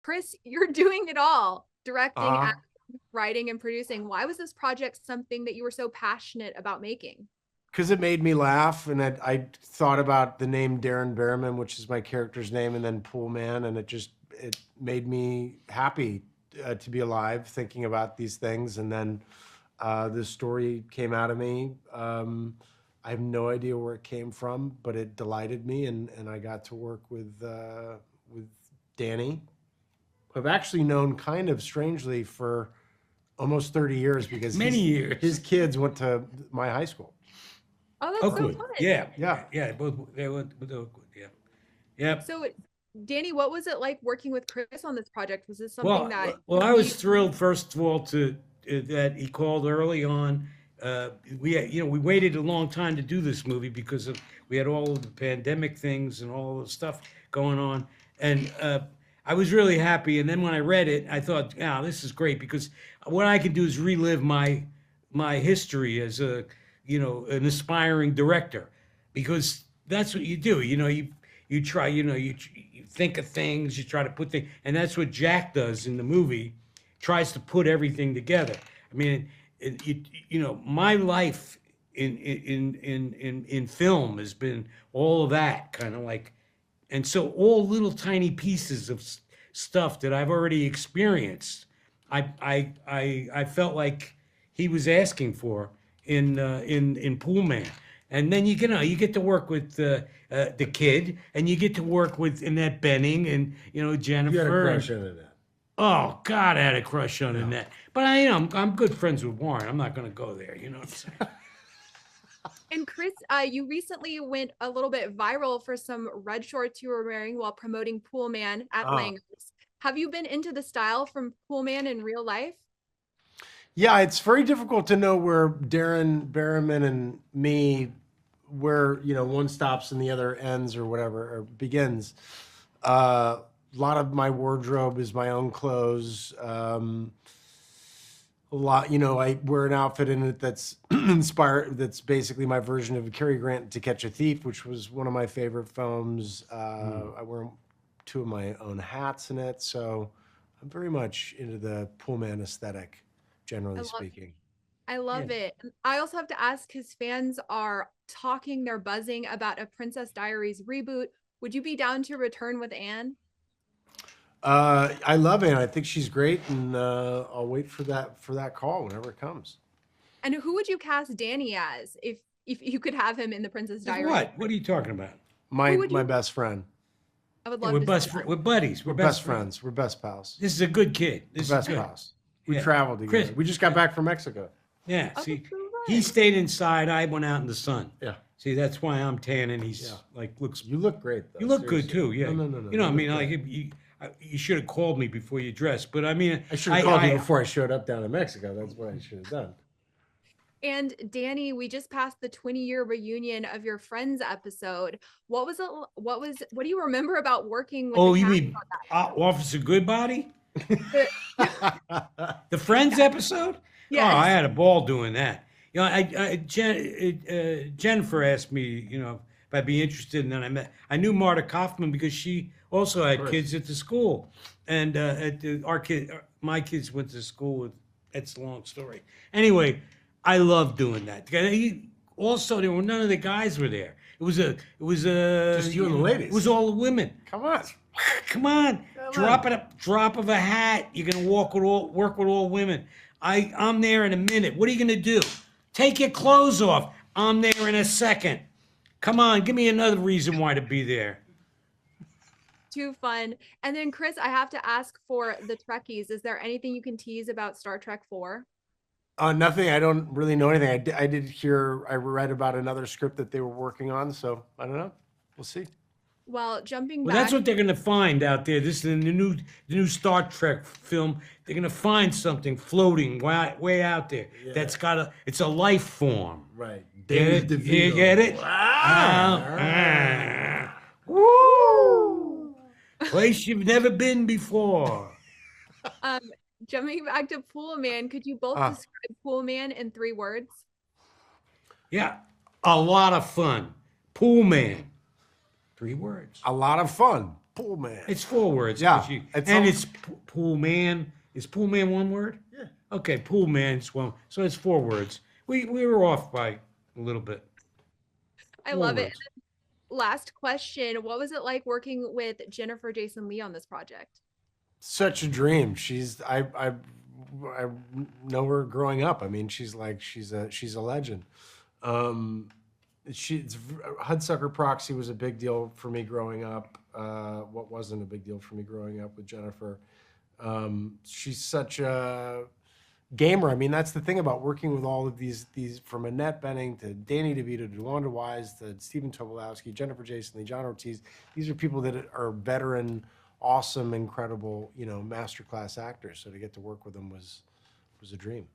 Chris, you're doing it all, directing, Uh, acting, writing, and producing. Why was this project something that you were so passionate about making? because it made me laugh, and I thought about the name Darren Behrman, which is my character's name, and then Poolman, and it made me happy to be alive, thinking about these things, and then this story came out of me. I have no idea where it came from, but it delighted me, and I got to work with Danny, who I've actually known kind of strangely for almost 30 years because Many years. his kids went to my high school. Oh, Oh, that's so good. fun. Yeah. Yeah. Yeah. Both they were good. Yeah. Yep. So, Danny, what was it like working with Chris on this project? Was this something Well, that well, I you was thrilled first of all to that he called early on. We waited a long time to do this movie because we had all of the pandemic things and all the stuff going on, and I was really happy. And then when I read it, I thought, "Yeah, this is great," because what I can do is relive my history as an aspiring director, because that's what you do. You try, you think of things, you try to put things, and that's what Jack does in the movie, tries to put everything together. I mean, my life in film has been all of that kind of like, and so all little tiny pieces of stuff that I've already experienced, I felt like he was asking for in Poolman. And then you get to work with the kid, and you get to work with Annette Bening and Jennifer. You had a and- crush on that. Oh God, I had a crush on Annette. But I'm good friends with Warren. I'm not going to go there. You know what I'm saying? and Chris, you recently went a little bit viral for some red shorts you were wearing while promoting Poolman at Ah. Langer's. Have you been into the style from Poolman in real life? Yeah, it's very difficult to know where Darren Berriman and me, where one stops and the other ends or whatever or begins. A lot of my wardrobe is my own clothes. A lot, I wear an outfit in it that's inspired. That's basically my version of Cary Grant To Catch a Thief, which was one of my favorite films. I wear two of my own hats in it, so I'm very much into the Pullman aesthetic, I generally love speaking. I Yeah. love it. I also have to ask, his fans are talking, they're buzzing about a Princess Diaries reboot. Would you be down to return with Anne? I love Anne. I think she's great, and I'll wait for that call whenever it comes. And who would you cast Danny as if you could have him in the Princess Like Diaries? what? What are you talking about? My Who would my you- best friend. I would Yeah, love we're to best see fr- that. we're buddies. We're We're best friends. We're best pals. This is a good kid. This We're is best good. pals. We Yeah. traveled together. Chris- We just got back from Mexico. Yeah. Oh, See, that's so he fun. stayed inside. I went out in the sun. Yeah. See, that's why I'm tan and he's Yeah. like looks. You look great, though. You look good seriously. too. Yeah. No. You know, I You mean, look like great. you should have called me before you dressed. But I mean, I should have called you before I showed up down in Mexico. That's what I should have done. And Danny, we just passed the 20-year reunion of your Friends episode. What was it? What do you remember about working with Oh, the you cast mean on Officer Goodbody? that? The Friends episode? Yes. Oh, I had a ball doing that. Jennifer asked me, if I'd be interested, and then I knew Marta Kaufman because she also had course. kids at the school, and my kids went to school with. It's a long story. Anyway, I love doing that. Also, there were none of the guys were there. It was Just you and the ladies. It was all the women. Come on. Come on, drop of a hat. You're gonna work with all women. I'm there in a minute. What are you gonna do? Take your clothes off. I'm there in a second. Come on, give me another reason why to be there. Too fun. And then Chris, I have to ask for the Trekkies. Is there anything you can tease about Star Trek 4? Nothing. I don't really know anything. I read about another script that they were working on, so I don't know. We'll see. Well, jumping Well, back. that's what they're gonna find out there. This is the new Star Trek film. They're gonna find something floating way out there. Yeah. That's it's a life form. Right. Get it? Danny You DeVito. get it? Woo! Place you've never been before. Um, jumping back to Poolman, could you both describe Poolman in 3 words? Yeah, a lot of fun. Pool man. 3 words. A lot of fun. Poolman. It's 4 words. Yeah, 'cause you- it's and all- it's Poolman. Is Poolman one word? Yeah. Okay, Poolman's one. So it's 4 words. We were off by a little bit. I 4 love it. words. Last question. What was it like working with Jennifer Jason Leigh on this project? Such a dream. I know her growing up. I mean, she's a legend. Hudsucker Proxy was a big deal for me growing up. What wasn't a big deal for me growing up with Jennifer? She's such a gamer. I mean, that's the thing about working with all of these from Annette Bening to Danny DeVito to Wanda Wise to Stephen Tobolowsky, Jennifer Jason Leigh, John Ortiz. These are people that are veteran, awesome, incredible, masterclass actors. So to get to work with them was a dream.